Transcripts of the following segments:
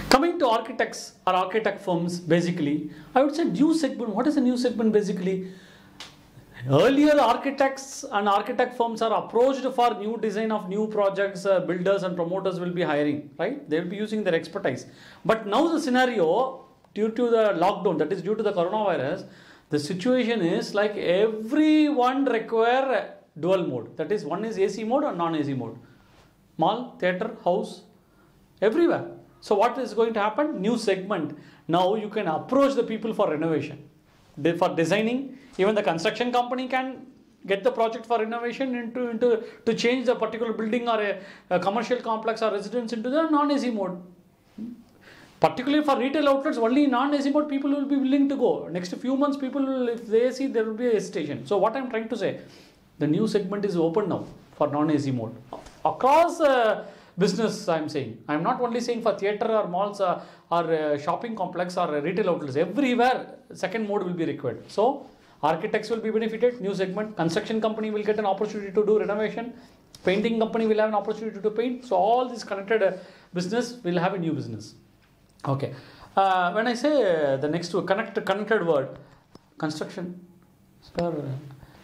Coming to architects or architect firms, basically, I would say new segment. What is a new segment basically? Earlier, architects and architect firms are approached for new design of new projects, builders and promoters will be hiring, right? They will be using their expertise. But now the scenario, due to the lockdown, that is due to the coronavirus, the situation is like everyone require dual mode. That is, one is AC mode and non-AC mode. Mall, theatre, house, everywhere. So what is going to happen? New segment. Now you can approach the people for renovation. For designing, even the construction company can get the project for renovation to change the particular building or a commercial complex or residence into the non-AC mode. Particularly for retail outlets, only non-AC mode people will be willing to go. Next few months, people will, if they AC, there will be a hesitation. So what I'm trying to say, the new segment is open now for non-AC mode. Across business, I'm saying. I'm not only saying for theatre or malls or shopping complex or retail outlets. Everywhere, second mode will be required. So architects will be benefited, new segment. Construction company will get an opportunity to do renovation. Painting company will have an opportunity to paint. So all this connected business will have a new business. Okay. When I say the next connected word, construction. Sir,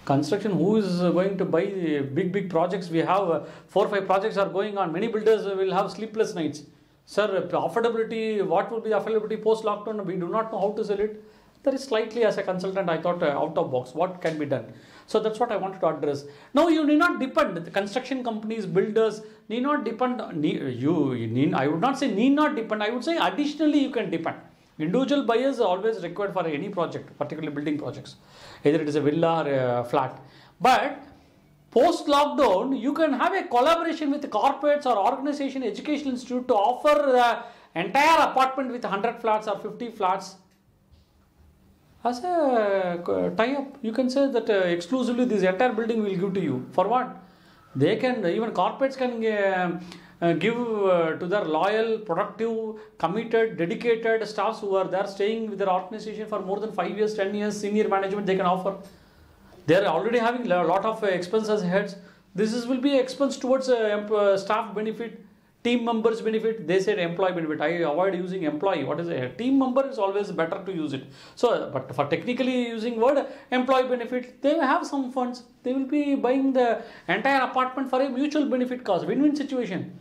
construction, who is going to buy big projects? We have 4 or 5 projects are going on. Many builders will have sleepless nights. Sir, affordability, what will be the affordability post lockdown? We do not know how to sell it. There is slightly, as a consultant, I thought out of box, what can be done? So that's what I wanted to address. Now you need not depend, the construction companies, builders need not depend, I would not say need not depend, I would say additionally you can depend. Individual buyers are always required for any project, particularly building projects. Either it is a villa or a flat. But post lockdown, you can have a collaboration with corporates or organization, educational institute to offer the entire apartment with 100 flats or 50 flats as a tie-up. You can say that exclusively this entire building will give to you. For what? They can, even corporates can give to their loyal, productive, committed, dedicated staffs who are there staying with their organization for more than 5 years, 10 years, senior management they can offer. They are already having a lot of expenses heads. This will be expense towards staff benefit, team members benefit. They said employee benefit. I avoid using employee. What is a team member is always better to use it. So, but for technically using word employee benefit, they have some funds. They will be buying the entire apartment for a mutual benefit cause. Win-win situation.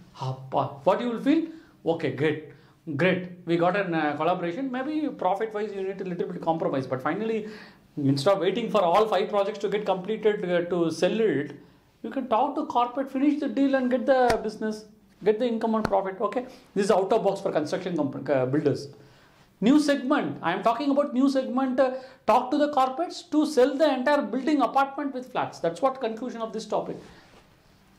What you will feel? Okay, great. We got a collaboration. Maybe profit-wise you need a little bit compromise. But finally, instead of waiting for all 5 projects to get completed to sell it, you can talk to corporate, finish the deal and get the business. Get the income and profit. Okay, this is out of box for construction builders. New segment. I am talking about new segment. Talk to the corporates to sell the entire building apartment with flats. That's what conclusion of this topic.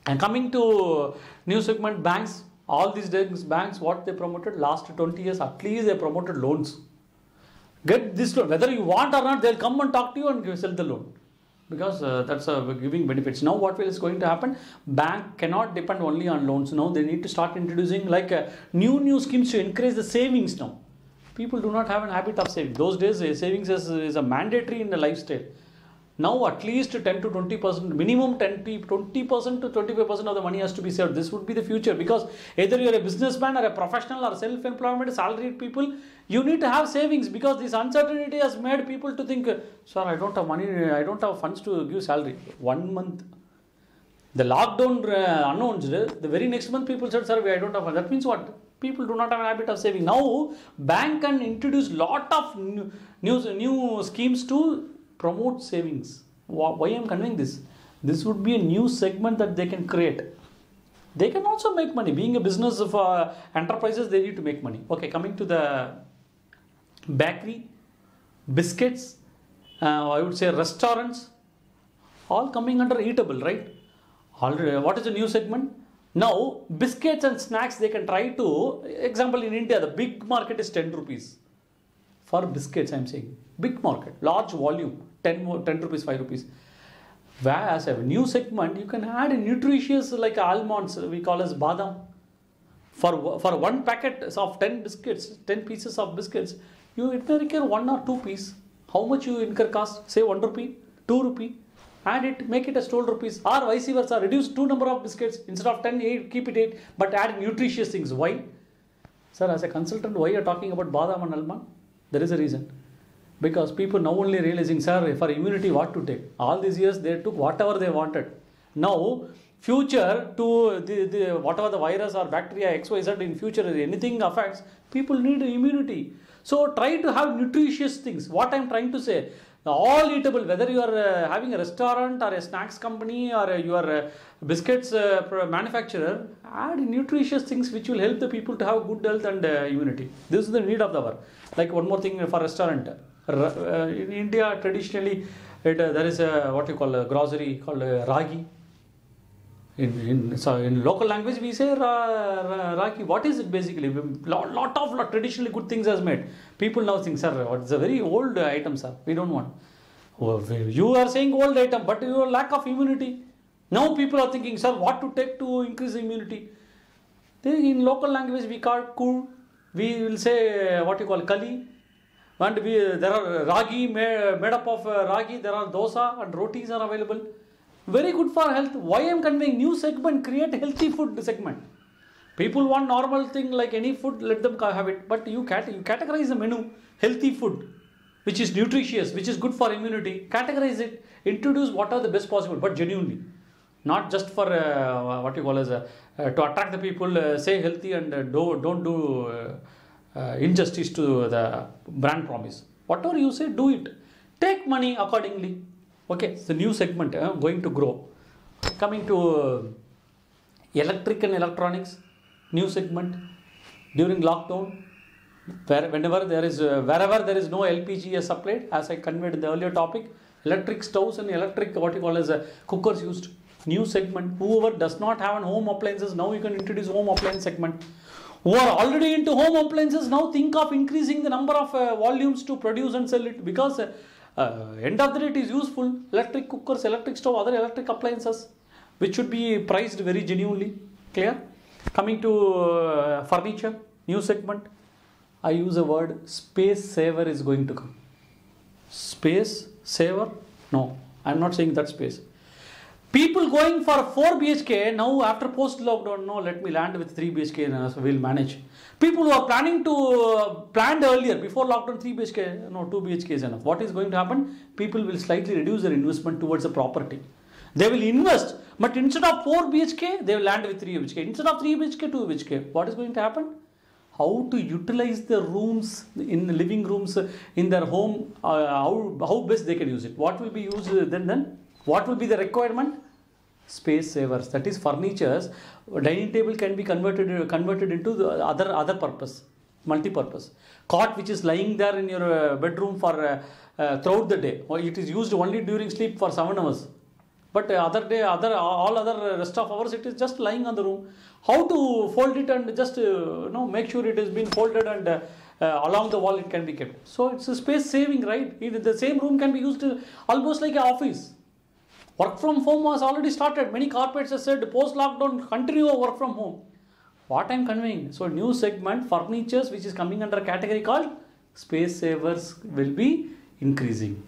And coming to new segment, banks. All these days, banks, what they promoted last 20 years, at least they promoted loans. Get this loan. Whether you want or not, they'll come and talk to you and sell the loan. Because that's giving benefits. Now what is going to happen? Bank cannot depend only on loans. Now they need to start introducing like new schemes to encourage the savings now. People do not have an habit of saving. Those days savings is a mandatory in the lifestyle. Now at least 10 to 20%, minimum 20% to 25% of the money has to be saved. This would be the future, because either you are a businessman or a professional or self-employment, salaried people, you need to have savings, because this uncertainty has made people to think, sir, I don't have money, I don't have funds to give salary. 1 month. The lockdown announced, the very next month people said, sir, I don't have funds. That means what? People do not have a habit of saving. Now, bank can introduce lot of new schemes to promote savings. Why I am conveying this? This would be a new segment that they can create. They can also make money. Being a business of enterprises, they need to make money. Okay, coming to the bakery, biscuits, I would say restaurants, all coming under eatable, right? Already, what is the new segment? Now, biscuits and snacks, they can try to, example in India, the big market is 10 rupees. For biscuits, I am saying. Big market, large volume, 10 rupees, 5 rupees. Whereas a new segment, you can add a nutritious like almonds, we call as badam. For 1 packet of 10 biscuits, 10 pieces of biscuits, you incur 1 or 2 pieces. How much you incur cost? Say 1 rupee, 2 rupee. Add it, make it as 12 rupees, or vice versa. Reduce 2 number of biscuits. Instead of 10, 8, keep it 8, but add nutritious things. Why? Sir, as a consultant, why you are talking about Badam and Almond? There is a reason. Because people now only realizing, sir, for immunity, what to take? All these years, they took whatever they wanted. Now, future to the whatever the virus or bacteria XYZ in future, anything affects, people need immunity. So, try to have nutritious things. What I am trying to say, all eatable, whether you are having a restaurant or a snacks company or you are biscuits manufacturer, add nutritious things which will help the people to have good health and immunity. This is the need of the hour. Like one more thing for restaurant. In India, traditionally, there is a what you call a grocery called ragi. In local language, we say ragi. What is it basically? Lot of traditionally good things has made. People now think, sir, it's a very old item, sir. We don't want. You are saying old item, but your lack of immunity. Now people are thinking, sir, what to take to increase immunity? In local language, we call kur. We will say what you call kali. And there are ragi made up of ragi. There are dosa and rotis are available. Very good for health. Why I am conveying new segment, create healthy food segment. People want normal thing like any food, let them have it. But you categorize the menu, healthy food, which is nutritious, which is good for immunity. Categorize it, introduce what are the best possible, but genuinely. Not just for what you call as to attract the people, say healthy and don't do injustice to the brand promise. Whatever you say, do it. Take money accordingly. Okay, it's the new segment going to grow. Coming to electric and electronics, new segment during lockdown. Wherever there is no LPG is supplied, as I conveyed in the earlier topic, electric stoves and electric what you call as cookers used. New segment. Whoever does not have home appliances, now you can introduce home appliance segment. Who are already into home appliances, now think of increasing the number of volumes to produce and sell it, because end of the day it is useful. Electric cookers, electric stove, other electric appliances which should be priced very genuinely. Clear? Coming to furniture, new segment. I use a word, space saver is going to come. Space saver? No, I am not saying that space. People going for 4 BHK now after post lockdown, no, let me land with 3 BHK and we'll manage. People who are planning to planned earlier before lockdown 3 BHK, no, 2 BHK is enough. What is going to happen? People will slightly reduce their investment towards a property. They will invest, but instead of 4 BHK, they will land with 3 BHK. Instead of 3 BHK, 2 BHK. What is going to happen? How to utilize the rooms in the living rooms in their home, how best they can use it. What will be used then? What will be the requirement? Space savers, that is furnitures. Dining table can be converted into the other purpose, multi-purpose. Cot which is lying there in your bedroom for throughout the day, or it is used only during sleep for 7 hours. But all other rest of hours it is just lying on the room. How to fold it and just make sure it has been folded and along the wall it can be kept. So it's a space saving, right? The same room can be used almost like an office. Work from home was already started. Many corporates have said post-lockdown continue work from home. What I am conveying? So new segment, furnitures which is coming under a category called space savers will be increasing.